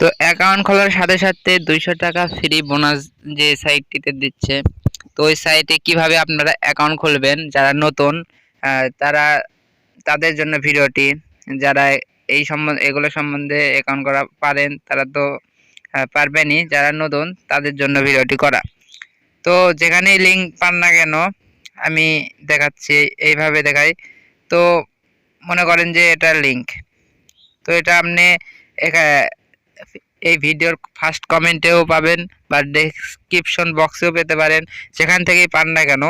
তো অ্যাকাউন্ট খোলার সাথে সাথে 200 টাকা ফ্রি বোনাস যে সাইটটিতে দিচ্ছে। তো ওই সাইটে কিভাবে আপনারা অ্যাকাউন্ট খুলবেন যারা নতুন তারা তাদের জন্য ভিডিওটি। যারা এগুলো সম্বন্ধে অ্যাকাউন্ট করা পারেন তারা তো পারবেনই, যারা নতুন তাদের জন্য ভিডিওটি করা। তো যেখানেই লিঙ্ক পান না কেন আমি দেখাচ্ছি, এইভাবে দেখাই। তো মনে করেন যে এটা লিঙ্ক, তো এটা আপনি এই ভিডিওর ফার্স্ট কমেন্টেও পাবেন বা ডেসক্রিপশন বক্সেও পেতে পারেন, যেখান থেকেই পান না কেন।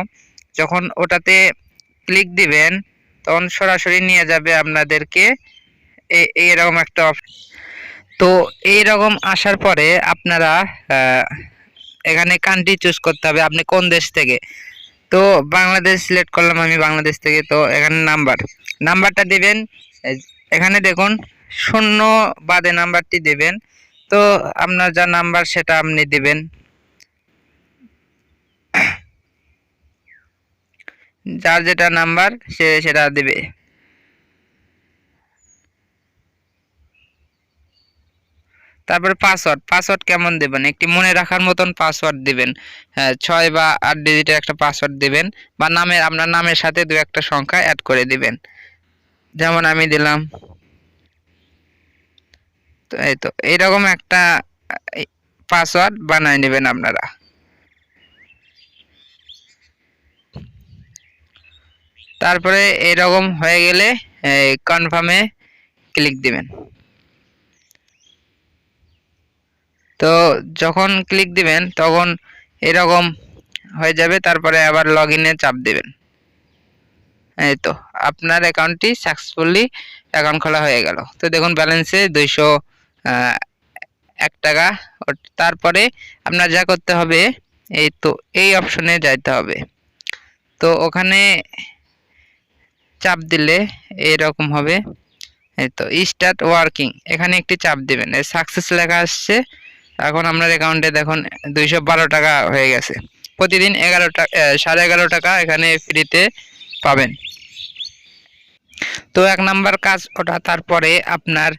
যখন ওটাতে ক্লিক দিবেন তখন সরাসরি নিয়ে যাবে আপনাদেরকে এইরকম একটা অপশন। তো এইরকম আসার পরে আপনারা এখানে কান্ট্রি চুজ করতে হবে আপনি কোন দেশ থেকে। তো বাংলাদেশ সিলেক্ট করলাম আমি বাংলাদেশ থেকে। তো এখানে নাম্বারটা দিবেন। এখানে দেখুন 0 বাদে নাম্বারটি দেবেন। তো আপনার যা নাম্বার সেটা আপনি দিবেন, যার যেটা নাম্বার সে সেটা দিবে। তারপরে পাসওয়ার্ড কেমন দেবেন, একটি মনে রাখার মতন পাসওয়ার্ড দিবেন। 6 বা 8 ডিজিটের একটা পাসওয়ার্ড দিবেন, বা আপনার নামের সাথে 2-1টা সংখ্যা অ্যাড করে দিবেন। যেমন আমি দিলাম। তো এইরকম একটা পাসওয়ার্ড বানায় নেবেন আপনারা। তারপরে এরকম হয়ে গেলে কনফার্মে ক্লিক দিবেন। তো যখন ক্লিক দিবেন তখন এরকম হয়ে যাবে। তারপরে আবার লগইনে চাপ দিবেন। এই তো আপনার অ্যাকাউন্টটি সাকসেসফুলি অ্যাকাউন্ট খোলা হয়ে গেল। তো দেখুন ব্যালেন্সে 201 টাকা। তারপরে আপনার যা করতে হবে এই অপশনে যাইতে হবে। তো ওখানে চাপ দিলে এরকম হবে। এই তো স্টার্ট ওয়ার্কিং, এখানে একটি চাপ দিবেন। সাকসেস লেখা আসছে। এখন আপনার অ্যাকাউন্টে দেখুন 212 টাকা হয়ে গেছে। প্রতিদিন 11.5 টাকা এখানে ফ্রিতে পাবেন। তো 1 নাম্বার কাজ ওটা। তারপরে আপনার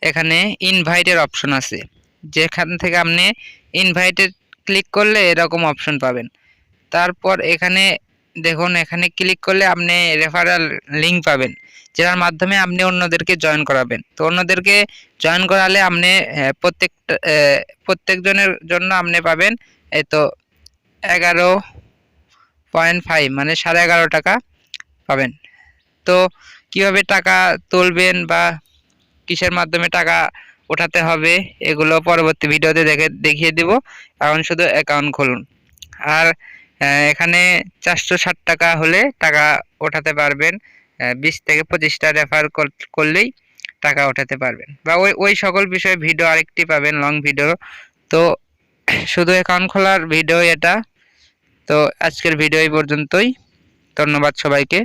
এখানে ইনভাইটের অপশন আছে, যেখান থেকে আপনি ইনভাইটে ক্লিক করলে এরকম অপশন পাবেন। তারপর এখানে দেখুন, এখানে ক্লিক করলে আপনি রেফারেল লিঙ্ক পাবেন, যেটার মাধ্যমে আপনি অন্যদেরকে জয়েন করাবেন। তো অন্যদেরকে জয়েন করালে আপনি প্রত্যেকজনের জন্য আপনি পাবেন 11.5 মানে 11.5 টাকা পাবেন। তো কিভাবে টাকা তুলবেন বা কিসের মাধ্যমে টাকা ওঠাতে হবে এগুলো পরবর্তী ভিডিওতে দেখিয়ে দিব। এখন শুধু অ্যাকাউন্ট খুলুন। আর এখানে 460 টাকা হলে টাকা ওঠাতে পারবেন। 20 থেকে 25টা রেফার করলেই টাকা ওঠাতে পারবেন, বা ওই সকল বিষয়ে ভিডিও আরেকটি পাবেন, লং ভিডিও। তো শুধু অ্যাকাউন্ট খোলার ভিডিও এটা। তো আজকের ভিডিও এই পর্যন্তই। ধন্যবাদ সবাইকে।